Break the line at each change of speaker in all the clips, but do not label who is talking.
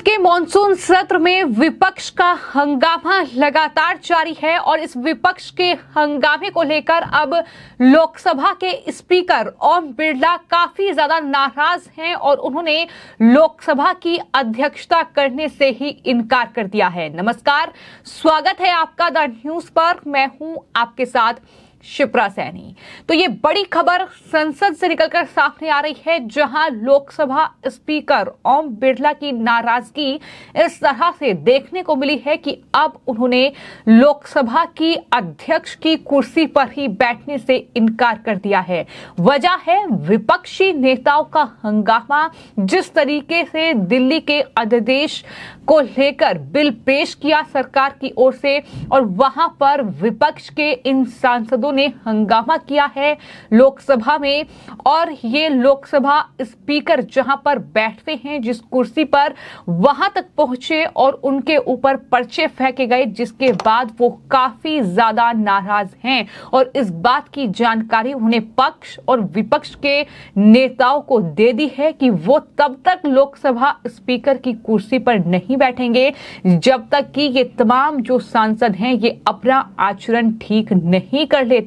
के मॉनसून सत्र में विपक्ष का हंगामा लगातार जारी है और इस विपक्ष के हंगामे को लेकर अब लोकसभा के स्पीकर ओम बिरला काफी ज्यादा नाराज हैं और उन्होंने लोकसभा की अध्यक्षता करने से ही इनकार कर दिया है। नमस्कार, स्वागत है आपका द न्यूज पर। मैं हूं आपके साथ शिप्रा सैनी। तो ये बड़ी खबर संसद से निकलकर सामने आ रही है, जहां लोकसभा स्पीकर ओम बिरला की नाराजगी इस तरह से देखने को मिली है कि अब उन्होंने लोकसभा की अध्यक्ष की कुर्सी पर ही बैठने से इनकार कर दिया है। वजह है विपक्षी नेताओं का हंगामा। जिस तरीके से दिल्ली के अध्यादेश को लेकर बिल पेश किया सरकार की ओर से और वहां पर विपक्ष के इन सांसदों ने हंगामा किया है लोकसभा में, और ये लोकसभा स्पीकर जहां पर बैठते हैं जिस कुर्सी पर, वहां तक पहुंचे और उनके ऊपर पर्चे फेंके गए, जिसके बाद वो काफी ज्यादा नाराज हैं और इस बात की जानकारी उन्होंने पक्ष और विपक्ष के नेताओं को दे दी है कि वो तब तक लोकसभा स्पीकर की कुर्सी पर नहीं बैठेंगे जब तक कि ये तमाम जो सांसद हैं ये अपना आचरण ठीक नहीं कर लेते।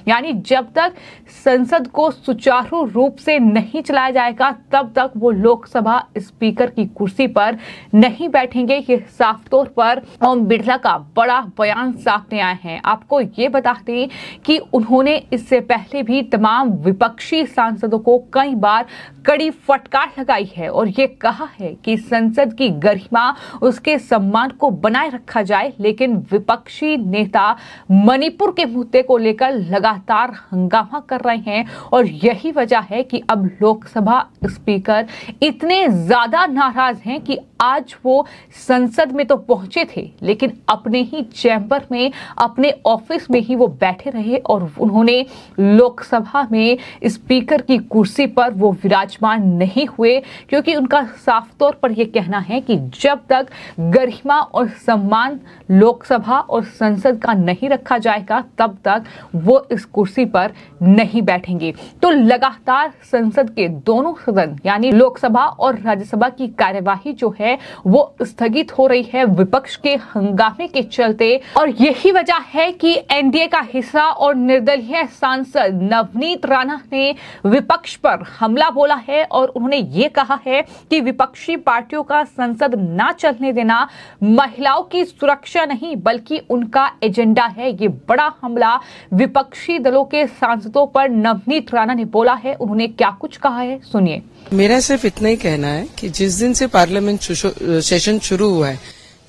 यानी जब तक संसद को सुचारू रूप से नहीं चलाया जाएगा तब तक वो लोकसभा स्पीकर की कुर्सी पर नहीं बैठेंगे। ये साफ तौर पर ओम बिरला का बड़ा बयान सामने आया है। आपको ये बता दें कि उन्होंने इससे पहले भी तमाम विपक्षी सांसदों को कई बार कड़ी फटकार लगाई है और ये कहा है कि संसद की गरिमा, उसके सम्मान को बनाए रखा जाए, लेकिन विपक्षी नेता मणिपुर के मुद्दे को लेकर लगातार हंगामा कर रहे हैं और यही वजह है कि अब लोकसभा स्पीकर इतने ज्यादा नाराज हैं कि आज वो संसद में तो पहुंचे थे लेकिन अपने ही चैम्बर में, अपने ऑफिस में ही वो बैठे रहे और उन्होंने लोकसभा में स्पीकर की कुर्सी पर वो विराजमान नहीं हुए, क्योंकि उनका साफ तौर पर यह कहना है कि जब तक गरिमा और सम्मान लोकसभा और संसद का नहीं रखा जाएगा तब तक वो इस कुर्सी पर नहीं बैठेंगे। तो लगातार संसद के दोनों सदन यानी लोकसभा और राज्यसभा की कार्यवाही जो है वो स्थगित हो रही है विपक्ष के हंगामे के चलते, और यही वजह है कि एनडीए का हिस्सा और निर्दलीय सांसद नवनीत राणा ने विपक्ष पर हमला बोला है और उन्होंने ये कहा है कि विपक्षी पार्टियों का संसद ना चलने देना महिलाओं की सुरक्षा नहीं बल्कि उनका एजेंडा है। ये बड़ा हमला विपक्षी दलों के सांसदों पर नवनीत राणा ने बोला है। उन्होंने क्या कुछ कहा है, सुनिए।
मेरा सिर्फ इतना ही कहना है कि जिस दिन से पार्लियामेंट सेशन शुरू हुआ है,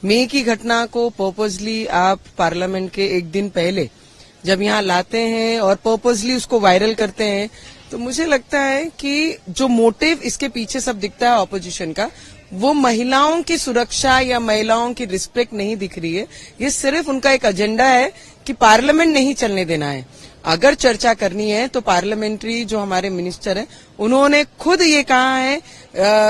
मई की घटना को पर्पसली आप पार्लियामेंट के एक दिन पहले जब यहाँ लाते हैं और पर्पसली उसको वायरल करते हैं, तो मुझे लगता है कि जो मोटिव इसके पीछे सब दिखता है ऑपोजिशन का, वो महिलाओं की सुरक्षा या महिलाओं की रिस्पेक्ट नहीं दिख रही है। ये सिर्फ उनका एक एजेंडा है कि पार्लियामेंट नहीं चलने देना है। अगर चर्चा करनी है तो पार्लियामेंट्री जो हमारे मिनिस्टर हैं उन्होंने खुद ये कहा है,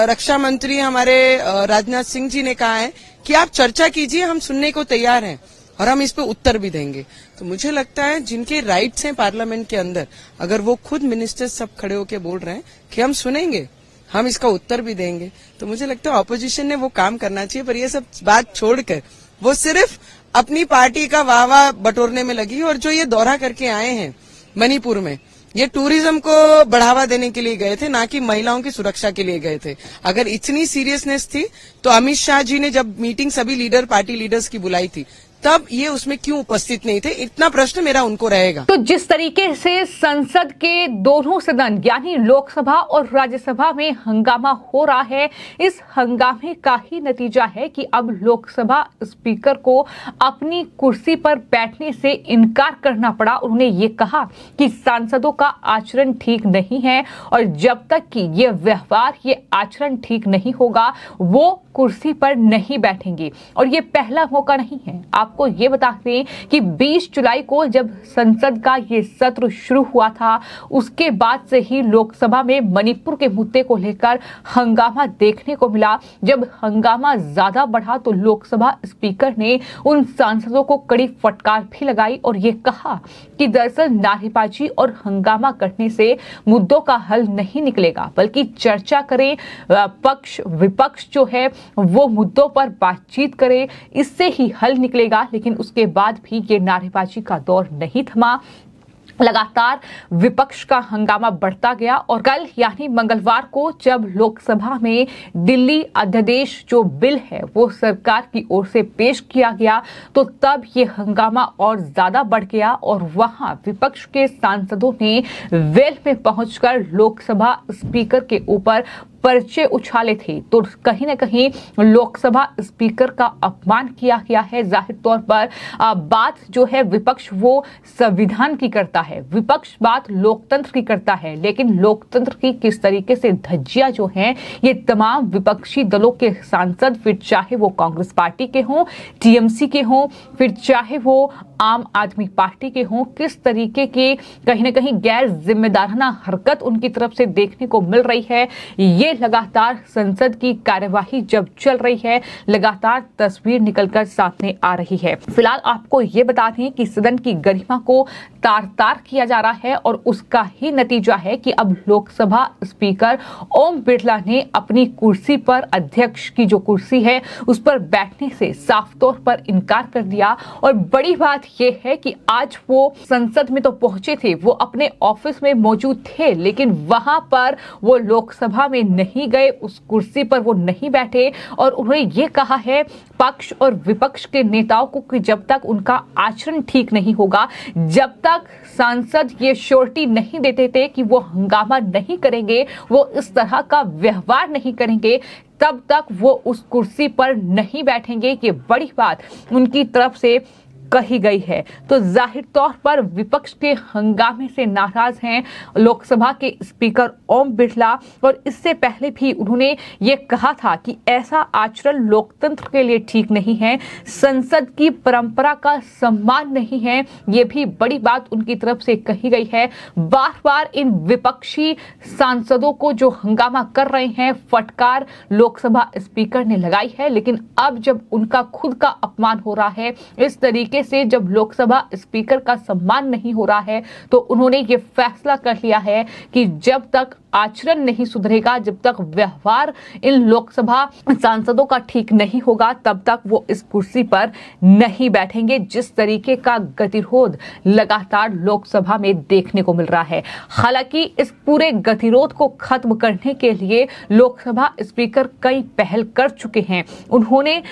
रक्षा मंत्री हमारे राजनाथ सिंह जी ने कहा है कि आप चर्चा कीजिए, हम सुनने को तैयार हैं और हम इस पे उत्तर भी देंगे। तो मुझे लगता है जिनके राइट्स हैं पार्लियामेंट के अंदर, अगर वो खुद मिनिस्टर सब खड़े होकर बोल रहे हैं कि हम सुनेंगे, हम इसका उत्तर भी देंगे, तो मुझे लगता है ऑपोजिशन ने वो काम करना चाहिए। पर ये सब बात छोड़कर वो सिर्फ अपनी पार्टी का वाह बटोरने में लगी। और जो ये दौरा करके आए हैं मणिपुर में, ये टूरिज्म को बढ़ावा देने के लिए गए थे, ना कि महिलाओं की सुरक्षा के लिए गए थे। अगर इतनी सीरियसनेस थी तो अमित शाह जी ने जब मीटिंग सभी पार्टी लीडर्स की बुलाई थी तब ये उसमें क्यों उपस्थित नहीं थे? इतना प्रश्न मेरा उनको रहेगा।
तो जिस तरीके से संसद के दोनों सदन यानी लोकसभा और राज्यसभा में हंगामा हो रहा है, इस हंगामे का ही नतीजा है कि अब लोकसभा स्पीकर को अपनी कुर्सी पर बैठने से इनकार करना पड़ा। उन्होंने ये कहा कि सांसदों का आचरण ठीक नहीं है और जब तक कि ये व्यवहार, ये आचरण ठीक नहीं होगा वो कुर्सी पर नहीं बैठेंगे। और ये पहला मौका नहीं है। आप आपको ये बता दें कि 20 जुलाई को जब संसद का ये सत्र शुरू हुआ था, उसके बाद से ही लोकसभा में मणिपुर के मुद्दे को लेकर हंगामा देखने को मिला। जब हंगामा ज्यादा बढ़ा तो लोकसभा स्पीकर ने उन सांसदों को कड़ी फटकार भी लगाई और ये कहा कि दरअसल नारेबाजी और हंगामा करने से मुद्दों का हल नहीं निकलेगा, बल्कि चर्चा करें, पक्ष विपक्ष जो है वो मुद्दों पर बातचीत करे, इससे ही हल निकलेगा। लेकिन उसके बाद भी ये नारेबाजी का दौर नहीं थमा। लगातार विपक्ष का हंगामा बढ़ता गया और कल यानी मंगलवार को जब लोकसभा में दिल्ली अध्यादेश जो बिल है वो सरकार की ओर से पेश किया गया तो तब ये हंगामा और ज्यादा बढ़ गया और वहां विपक्ष के सांसदों ने वेल में पहुंचकर लोकसभा स्पीकर के ऊपर पर्चे उछाले थे। तो कहीं ना कहीं लोकसभा स्पीकर का अपमान किया गया है। जाहिर तौर पर बात जो है विपक्ष वो संविधान की करता है, विपक्ष बात लोकतंत्र की करता है, लेकिन लोकतंत्र की किस तरीके से धज्जियां जो हैं ये तमाम विपक्षी दलों के सांसद, फिर चाहे वो कांग्रेस पार्टी के हों, टीएमसी के हों, फिर चाहे वो आम आदमी पार्टी के हों, किस तरीके के कहीं ना कहीं गैर जिम्मेदाराना हरकत उनकी तरफ से देखने को मिल रही है। ये लगातार संसद की कार्यवाही जब चल रही है लगातार तस्वीर निकलकर सामने आ रही है। फिलहाल आपको ये बता दें कि सदन की गरिमा को तार-तार किया जा रहा है और उसका ही नतीजा है कि अब लोकसभा स्पीकर ओम बिरला ने अपनी कुर्सी पर, अध्यक्ष की जो कुर्सी है उस पर बैठने से साफ तौर पर इनकार कर दिया। और बड़ी बात यह है कि आज वो संसद में तो पहुंचे थे, वो अपने ऑफिस में मौजूद थे, लेकिन वहां पर वो लोकसभा में नहीं गए, उस कुर्सी पर वो नहीं बैठे और उन्होंने ये कहा है पक्ष और विपक्ष के नेताओं को कि जब तक उनका आचरण ठीक नहीं होगा, जब तक सांसद ये श्योरिटी नहीं देते थे कि वो हंगामा नहीं करेंगे, वो इस तरह का व्यवहार नहीं करेंगे, तब तक वो उस कुर्सी पर नहीं बैठेंगे। ये बड़ी बात उनकी तरफ से कही गई है। तो जाहिर तौर पर विपक्ष के हंगामे से नाराज हैं लोकसभा के स्पीकर ओम बिरला और इससे पहले भी उन्होंने ये कहा था कि ऐसा आचरण लोकतंत्र के लिए ठीक नहीं है, संसद की परंपरा का सम्मान नहीं है। ये भी बड़ी बात उनकी तरफ से कही गई है। बार बार इन विपक्षी सांसदों को जो हंगामा कर रहे हैं फटकार लोकसभा स्पीकर ने लगाई है, लेकिन अब जब उनका खुद का अपमान हो रहा है, इस तरीके से जब लोकसभा स्पीकर का सम्मान नहीं हो रहा है, तो उन्होंने ये फैसला कर लिया है कि जब तक आचरण नहीं सुधरेगा, जब तक व्यवहार इन लोकसभा सांसदों का ठीक नहीं होगा, तब तक वो इस कुर्सी पर नहीं बैठेंगे। जिस तरीके का गतिरोध लगातार लोकसभा में देखने को मिल रहा है। हालांकि इस पूरे गतिरोध को खत्म करने के लिए लोकसभा स्पीकर कई पहल कर चुके हैं। उन्होंने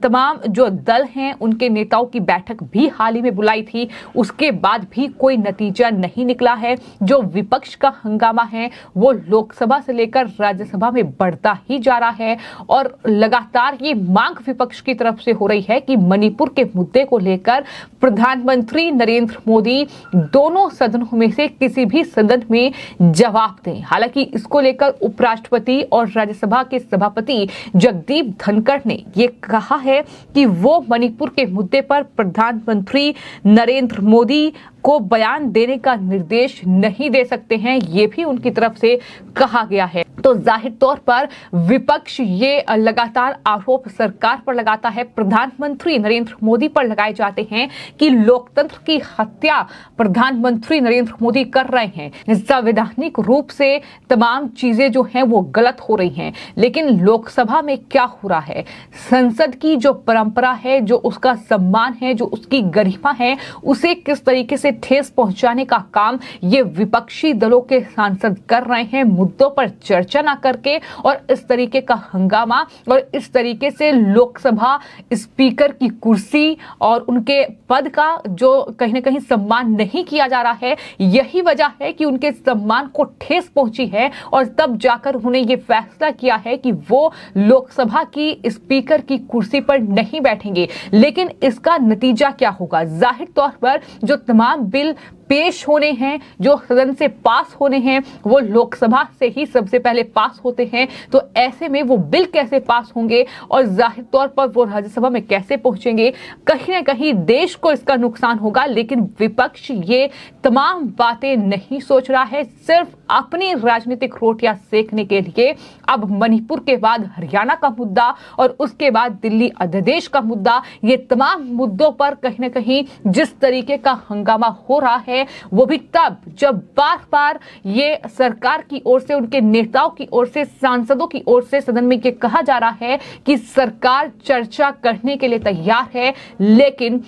तमाम जो दल हैं उनके नेताओं की बैठक भी हाल ही में बुलाई थी, उसके बाद भी कोई नतीजा नहीं निकला है। जो विपक्ष का हंगामा है वो लोकसभा से लेकर राज्यसभा में बढ़ता ही जा रहा है और लगातार ये मांग विपक्ष की तरफ से हो रही है कि मणिपुर के मुद्दे को लेकर प्रधानमंत्री नरेंद्र मोदी दोनों सदनों में से किसी भी सदन में जवाब दें। हालांकि इसको लेकर उपराष्ट्रपति और राज्यसभा के सभापति जगदीप धनखड़ ने ये कहा है कि वो मणिपुर के मुद्दे पर प्रधानमंत्री नरेंद्र मोदी को बयान देने का निर्देश नहीं दे सकते हैं, ये भी उनकी तरफ से कहा गया है। तो जाहिर तौर पर विपक्ष ये लगातार आरोप सरकार पर लगाता है, प्रधानमंत्री नरेंद्र मोदी पर लगाए जाते हैं कि लोकतंत्र की हत्या प्रधानमंत्री नरेंद्र मोदी कर रहे हैं। संवैधानिक रूप से तमाम चीजें जो हैं वो गलत हो रही हैं, लेकिन लोकसभा में क्या हो रहा है, संसद की जो परंपरा है, जो उसका सम्मान है, जो उसकी गरिमा है, उसे किस तरीके से ठेस पहुंचाने का काम ये विपक्षी दलों के सांसद कर रहे हैं, मुद्दों पर चर्चा ना करके और इस तरीके का हंगामा और इस तरीके से लोकसभा स्पीकर की कुर्सी और उनके पद का जो कहीं ना कहीं सम्मान नहीं किया जा रहा है। यही वजह है कि उनके सम्मान को ठेस पहुंची है और तब जाकर उन्होंने ये फैसला किया है कि वो लोकसभा की स्पीकर की कुर्सी पर नहीं बैठेंगे। लेकिन इसका नतीजा क्या होगा? जाहिर तौर पर जो तमाम बिल पेश होने हैं, जो सदन से पास होने हैं, वो लोकसभा से ही सबसे पहले पास होते हैं। तो ऐसे में वो बिल कैसे पास होंगे और जाहिर तौर पर वो राज्यसभा में कैसे पहुंचेंगे, कहीं ना कहीं देश को इसका नुकसान होगा। लेकिन विपक्ष ये तमाम बातें नहीं सोच रहा है, सिर्फ अपनी राजनीतिक रोटियां सेकने के लिए अब मणिपुर के बाद हरियाणा का मुद्दा और उसके बाद दिल्ली अध्यादेश का मुद्दा, ये तमाम मुद्दों पर कहीं ना कहीं जिस तरीके का हंगामा हो रहा है, वो भी तब जब बार बार ये सरकार की ओर से, उनके नेताओं की ओर से, सांसदों की ओर से सदन में ये कहा जा रहा है कि सरकार चर्चा करने के लिए तैयार है। लेकिन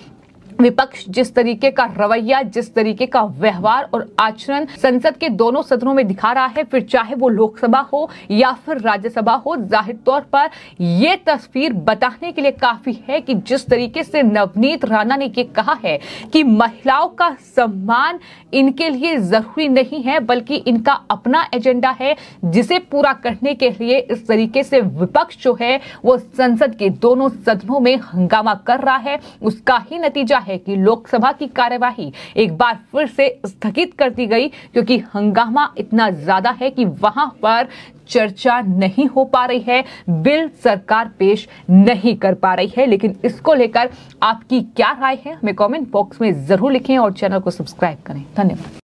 विपक्ष जिस तरीके का रवैया, जिस तरीके का व्यवहार और आचरण संसद के दोनों सदनों में दिखा रहा है, फिर चाहे वो लोकसभा हो या फिर राज्यसभा हो, जाहिर तौर पर यह तस्वीर बताने के लिए काफी है कि जिस तरीके से नवनीत राणा ने ये कहा है कि महिलाओं का सम्मान इनके लिए जरूरी नहीं है, बल्कि इनका अपना एजेंडा है, जिसे पूरा करने के लिए इस तरीके से विपक्ष जो है वो संसद के दोनों सदनों में हंगामा कर रहा है। उसका ही नतीजा है कि लोकसभा की कार्यवाही एक बार फिर से स्थगित कर दी गई, क्योंकि हंगामा इतना ज्यादा है कि वहां पर चर्चा नहीं हो पा रही है, बिल सरकार पेश नहीं कर पा रही है। लेकिन इसको लेकर आपकी क्या राय है, हमें कमेंट बॉक्स में जरूर लिखें और चैनल को सब्सक्राइब करें। धन्यवाद।